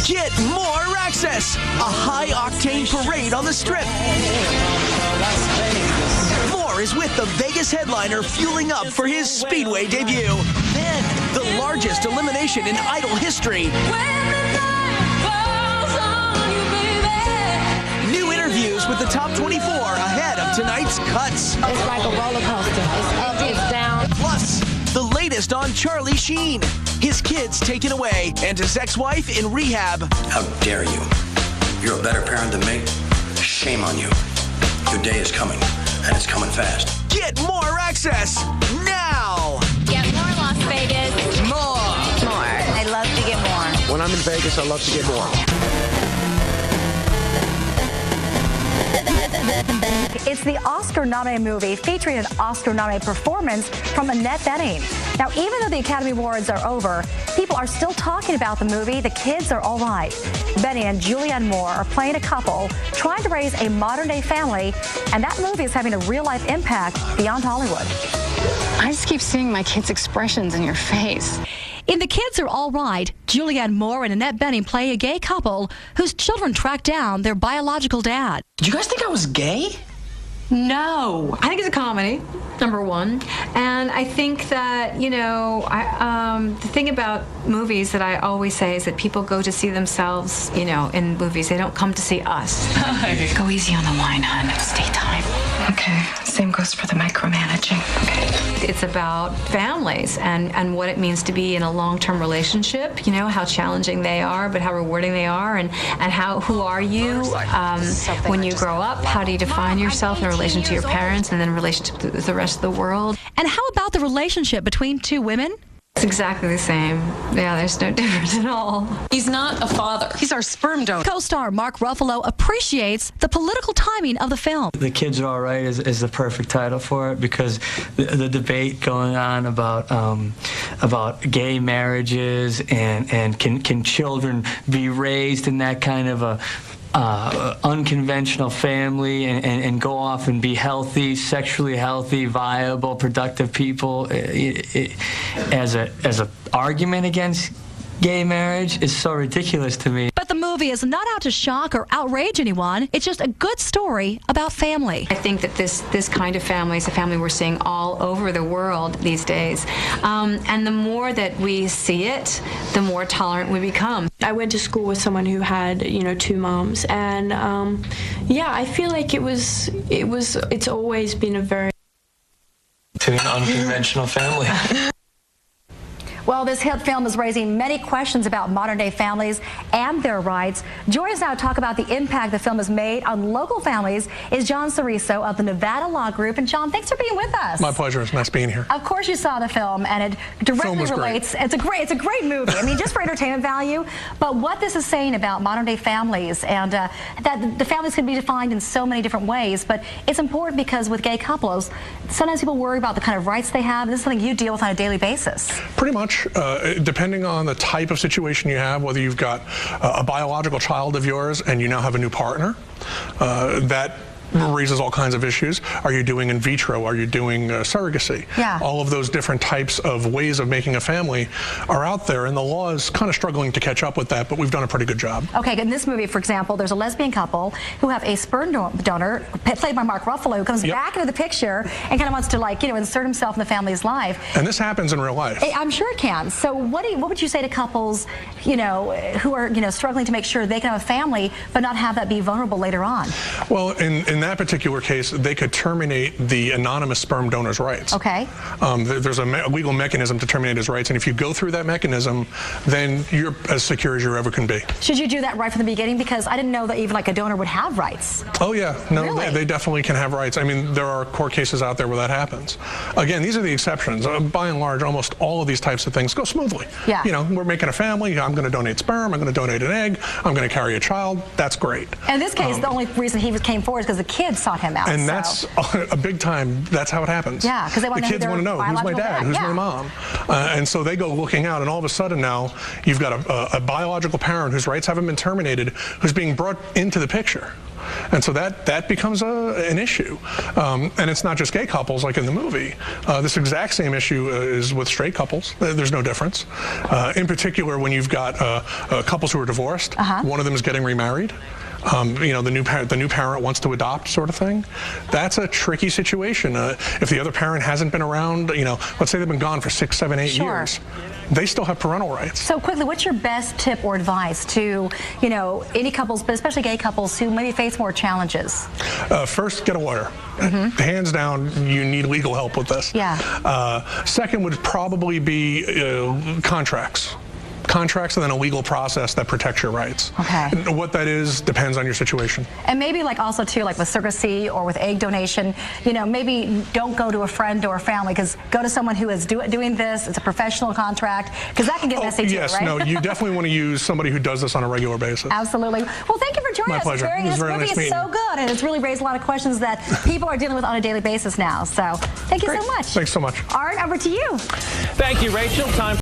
Get more access. A high-octane parade on the Strip. More is with the Vegas headliner fueling up for his Speedway debut. Then, the largest elimination in Idol history. New interviews with the top 24 ahead of tonight's cuts. It's like a roller coaster. It's up, it's down. Plus, the latest on Charlie Sheen. His kids taken away and his ex-wife in rehab. How dare you? You're a better parent than me. Shame on you. Your day is coming, and it's coming fast. Get more access now. Get more Las Vegas. More. I love to get more. When I'm in Vegas, I love to get more. It's the Oscar-nominated movie featuring an Oscar-nominated performance from Annette Bening. Now, even though the Academy Awards are over, people are still talking about the movie. The kids are all right. Bening and Julianne Moore are playing a couple trying to raise a modern-day family, and that movie is having a real-life impact beyond Hollywood. I just keep seeing my kids' expressions in your face. In The Kids Are All Right, Julianne Moore and Annette Bening play a gay couple whose children track down their biological dad. Did you guys think I was gay? No. I think it's a comedy, number one. And I think that, you know, the thing about movies that I always say is that people go to see themselves, you know, in movies. They don't come to see us. Go easy on the line, hon. It's daytime. Okay. Same goes for the micromanaging. Okay. It's about families and what it means to be in a long-term relationship, you know, how challenging they are, but how rewarding they are, and who are you when you grow up? How do you define yourself in relation to your parents and then in relation to the rest of the world? And how about the relationship between two women? It's exactly the same. Yeah, there's no difference at all. He's not a father. He's our sperm donor. Co-star Mark Ruffalo appreciates the political timing of the film. The Kids Are All Right is the perfect title for it because the debate going on about gay marriages and can children be raised in that kind of a unconventional family and go off and be healthy, sexually healthy, viable, productive people as a argument against gay marriage is so ridiculous to me. But the movie is not out to shock or outrage anyone. It's just a good story about family. I think that this kind of family is a family we're seeing all over the world these days. And the more that we see it, the more tolerant we become. I went to school with someone who had, you know, two moms, and yeah, I feel like it's always been a very To an unconventional family. Well, this hit film is raising many questions about modern-day families and their rights. Joining us now to talk about the impact the film has made on local families is John Cereso of the Nevada Law Group. And John, thanks for being with us. My pleasure. It's nice being here. Of course you saw the film, and it directly relates. Great. It's a great movie. I mean, just for entertainment value. But what this is saying about modern-day families, and that the families can be defined in so many different ways. But it's important because with gay couples, sometimes people worry about the kind of rights they have. This is something you deal with on a daily basis. Pretty much. Depending on the type of situation you have, whether you've got a biological child of yours and you now have a new partner, that raises all kinds of issues. Are you doing in vitro? Are you doing surrogacy? Yeah. All of those different types of ways of making a family are out there, and the law is kind of struggling to catch up with that, but we've done a pretty good job. Okay, in this movie, for example, there's a lesbian couple who have a sperm donor, played by Mark Ruffalo, who comes back into the picture and kind of wants to, like, you know, insert himself in the family's life. And this happens in real life. I'm sure it can. So what would you say to couples, you know, who are, you know, struggling to make sure they can have a family but not have that be vulnerable later on? Well, in that particular case, they could terminate the anonymous sperm donor's rights. Okay. There's a legal mechanism to terminate his rights, and if you go through that mechanism, then you're as secure as you ever can be. Should you do that right from the beginning? Because I didn't know that even like a donor would have rights. Oh yeah, no, really? they definitely can have rights. I mean, there are court cases out there where that happens. Again, these are the exceptions. By and large, almost all of these types of things go smoothly. Yeah. You know, we're making a family. I'm going to donate sperm. I'm going to donate an egg. I'm going to carry a child. That's great. In this case, the only reason he came forward is because the kids sought him out. And that's a big time. That's how it happens. Yeah, because the kids want to know who's my dad, who's my mom, and so they go looking out, and all of a sudden now you've got a biological parent whose rights haven't been terminated, who's being brought into the picture. And so that becomes an issue. And it's not just gay couples like in the movie. This exact same issue is with straight couples. There's no difference. In particular, when you've got couples who are divorced, one of them is getting remarried. You know, the new parent wants to adopt, sort of thing. That's a tricky situation. If the other parent hasn't been around, you know, let's say they've been gone for 6, 7, 8 years, they still have parental rights. So quickly, what's your best tip or advice to, you know, any couples, but especially gay couples who maybe face more challenges? First, get a lawyer. Hands down, you need legal help with this. Second would probably be contracts. Contracts and then a legal process that protects your rights. And what that is depends on your situation. And maybe like also too, like with surrogacy or with egg donation, you know, maybe don't go to a friend or a family, because go to someone who is doing this. It's a professional contract, because that can get messy too, right? No, you definitely want to use somebody who does this on a regular basis. Absolutely. Well, thank you for joining us. My pleasure. This movie nice is so good, and it's really raised a lot of questions that people are dealing with on a daily basis now. So thank you so much. Thanks so much. Art, over to you. Thank you, Rachel. Time